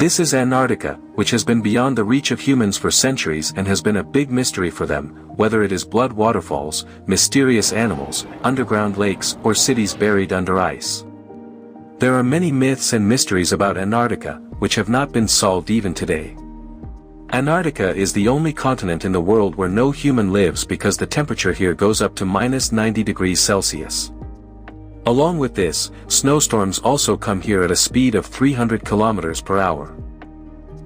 This is Antarctica, which has been beyond the reach of humans for centuries and has been a big mystery for them, whether it is blood waterfalls, mysterious animals, underground lakes, or cities buried under ice. There are many myths and mysteries about Antarctica, which have not been solved even today. Antarctica is the only continent in the world where no human lives because the temperature here goes up to -90 degrees Celsius. Along with this, snowstorms also come here at a speed of 300 kilometers per hour.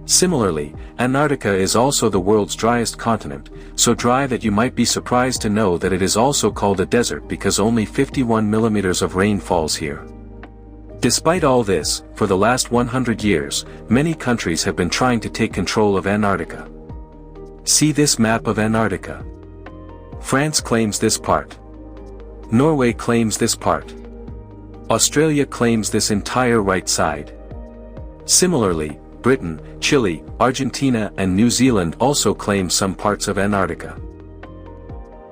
Similarly, Antarctica is also the world's driest continent, so dry that you might be surprised to know that it is also called a desert because only 51 millimeters of rain falls here. Despite all this, for the last 100 years, many countries have been trying to take control of Antarctica. See this map of Antarctica. France claims this part. Norway claims this part. Australia claims this entire right side. Similarly, Britain, Chile, Argentina and New Zealand also claim some parts of Antarctica.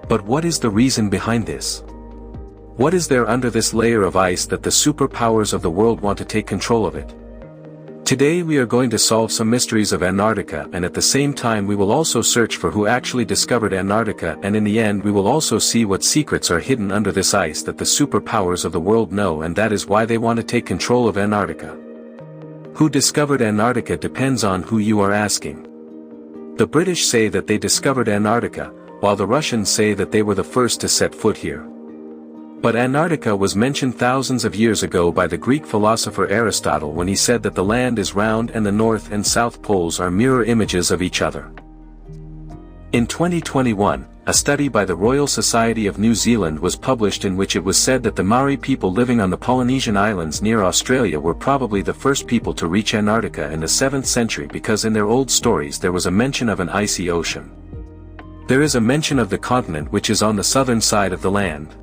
But what is the reason behind this? What is there under this layer of ice that the superpowers of the world want to take control of it? Today we are going to solve some mysteries of Antarctica, and at the same time we will also search for who actually discovered Antarctica, and in the end we will also see what secrets are hidden under this ice that the superpowers of the world know, and that is why they want to take control of Antarctica. Who discovered Antarctica depends on who you are asking. The British say that they discovered Antarctica, while the Russians say that they were the first to set foot here. But Antarctica was mentioned thousands of years ago by the Greek philosopher Aristotle when he said that the land is round and the North and South poles are mirror images of each other. In 2021, a study by the Royal Society of New Zealand was published in which it was said that the Maori people living on the Polynesian islands near Australia were probably the first people to reach Antarctica in the 7th century because in their old stories there was a mention of an icy ocean. There is a mention of the continent which is on the southern side of the land.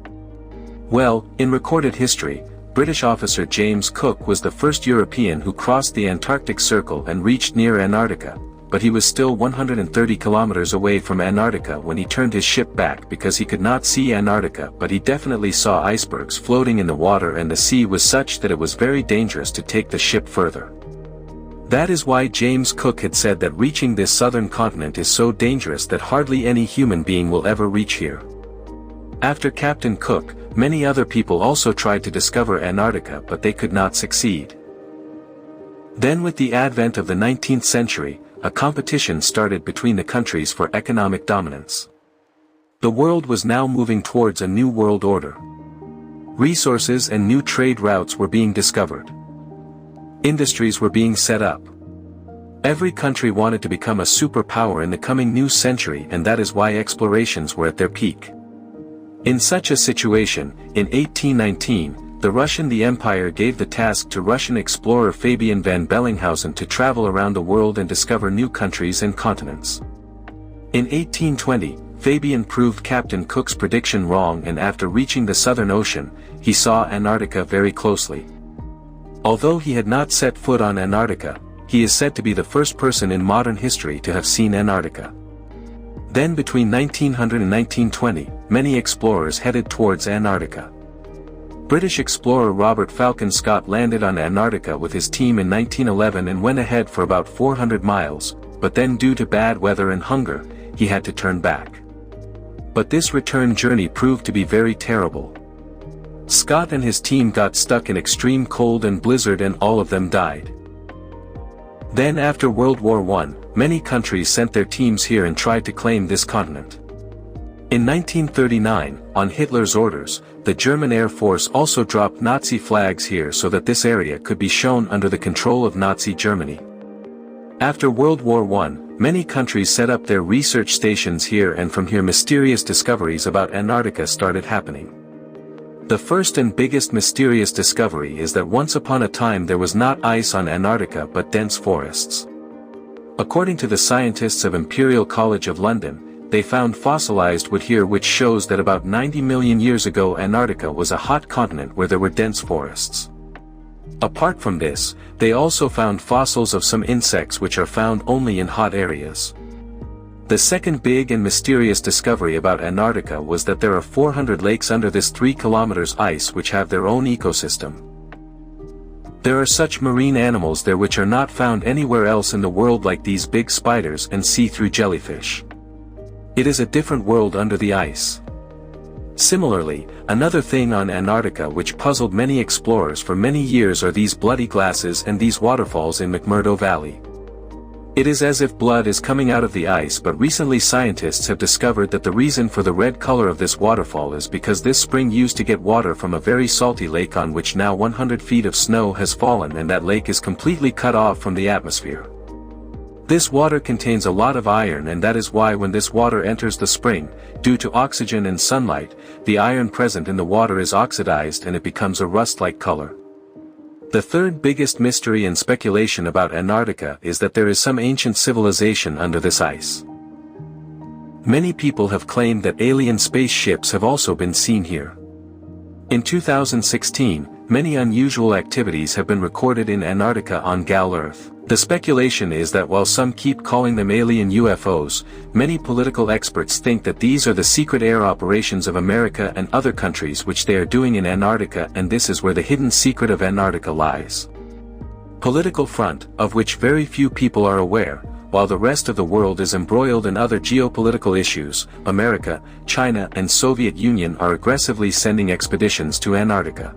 Well, in recorded history, British officer James Cook was the first European who crossed the Antarctic Circle and reached near Antarctica, but he was still 130 kilometers away from Antarctica when he turned his ship back because he could not see Antarctica, but he definitely saw icebergs floating in the water, and the sea was such that it was very dangerous to take the ship further. That is why James Cook had said that reaching this southern continent is so dangerous that hardly any human being will ever reach here. After Captain Cook, many other people also tried to discover Antarctica, but they could not succeed. Then with the advent of the 19th century, a competition started between the countries for economic dominance. The world was now moving towards a new world order. Resources and new trade routes were being discovered. Industries were being set up. Every country wanted to become a superpower in the coming new century, and that is why explorations were at their peak. In such a situation, in 1819, the Empire gave the task to Russian explorer Fabian van Bellinghausen to travel around the world and discover new countries and continents. In 1820, Fabian proved Captain Cook's prediction wrong, and after reaching the Southern Ocean, he saw Antarctica very closely. Although he had not set foot on Antarctica, he is said to be the first person in modern history to have seen Antarctica. Then between 1900 and 1920, many explorers headed towards Antarctica. British explorer Robert Falcon Scott landed on Antarctica with his team in 1911 and went ahead for about 400 miles, but then due to bad weather and hunger, he had to turn back. But this return journey proved to be very terrible. Scott and his team got stuck in extreme cold and blizzard, and all of them died. Then after World War I, many countries sent their teams here and tried to claim this continent. In 1939, on Hitler's orders, the German Air Force also dropped Nazi flags here so that this area could be shown under the control of Nazi Germany. After World War I, many countries set up their research stations here, and from here mysterious discoveries about Antarctica started happening. The first and biggest mysterious discovery is that once upon a time there was not ice on Antarctica but dense forests. According to the scientists of Imperial College of London, they found fossilized wood here which shows that about 90 million years ago Antarctica was a hot continent where there were dense forests. Apart from this, they also found fossils of some insects which are found only in hot areas. The second big and mysterious discovery about Antarctica was that there are 400 lakes under this 3 kilometers ice which have their own ecosystem. There are such marine animals there which are not found anywhere else in the world, like these big spiders and see-through jellyfish. It is a different world under the ice. Similarly, another thing on Antarctica which puzzled many explorers for many years are these bloody glasses and these waterfalls in McMurdo Valley. It is as if blood is coming out of the ice, but recently scientists have discovered that the reason for the red color of this waterfall is because this spring used to get water from a very salty lake on which now 100 feet of snow has fallen, and that lake is completely cut off from the atmosphere. This water contains a lot of iron, and that is why when this water enters the spring, due to oxygen and sunlight, the iron present in the water is oxidized and it becomes a rust-like color. The third biggest mystery and speculation about Antarctica is that there is some ancient civilization under this ice. Many people have claimed that alien spaceships have also been seen here. In 2016, many unusual activities have been recorded in Antarctica on Gal Earth. The speculation is that while some keep calling them alien UFOs, many political experts think that these are the secret air operations of America and other countries which they are doing in Antarctica, and this is where the hidden secret of Antarctica lies. Political front, of which very few people are aware, while the rest of the world is embroiled in other geopolitical issues. America, China and Soviet Union are aggressively sending expeditions to Antarctica.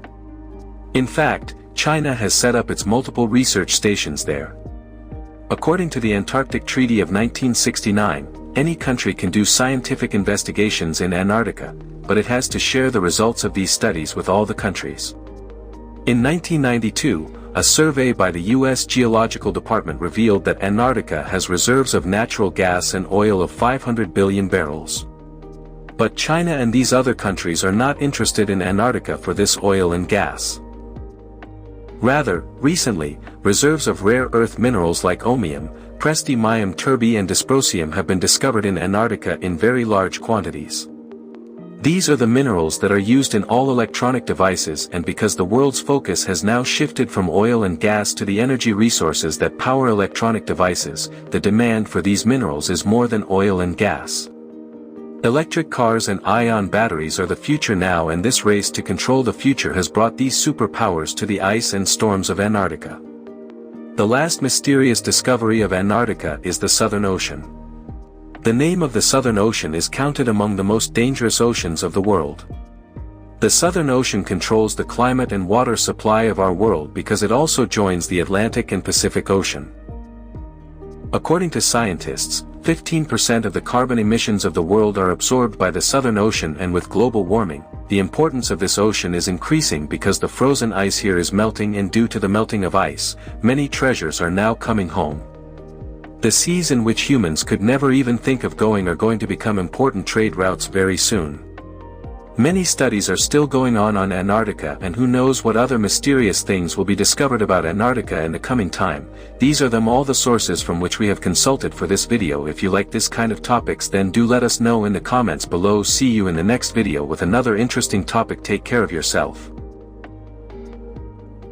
In fact, China has set up its multiple research stations there. According to the Antarctic Treaty of 1969, any country can do scientific investigations in Antarctica, but it has to share the results of these studies with all the countries. In 1992, a survey by the U.S. Geological Department revealed that Antarctica has reserves of natural gas and oil of 500 billion barrels. But China and these other countries are not interested in Antarctica for this oil and gas. Rather, recently, reserves of rare earth minerals like ohmium, praseodymium terbi and dysprosium have been discovered in Antarctica in very large quantities. These are the minerals that are used in all electronic devices, and because the world's focus has now shifted from oil and gas to the energy resources that power electronic devices, the demand for these minerals is more than oil and gas. Electric cars and ion batteries are the future now, and this race to control the future has brought these superpowers to the ice and storms of Antarctica. The last mysterious discovery of Antarctica is the Southern Ocean. The name of the Southern Ocean is counted among the most dangerous oceans of the world. The Southern Ocean controls the climate and water supply of our world because it also joins the Atlantic and Pacific Ocean. According to scientists, 15% of the carbon emissions of the world are absorbed by the Southern Ocean, and with global warming, the importance of this ocean is increasing because the frozen ice here is melting, and due to the melting of ice, many treasures are now coming home. The seas in which humans could never even think of going are going to become important trade routes very soon. Many studies are still going on Antarctica, and who knows what other mysterious things will be discovered about Antarctica in the coming time. These are all the sources from which we have consulted for this video. If you like this kind of topics, then do let us know in the comments below. See you in the next video with another interesting topic. Take care of yourself.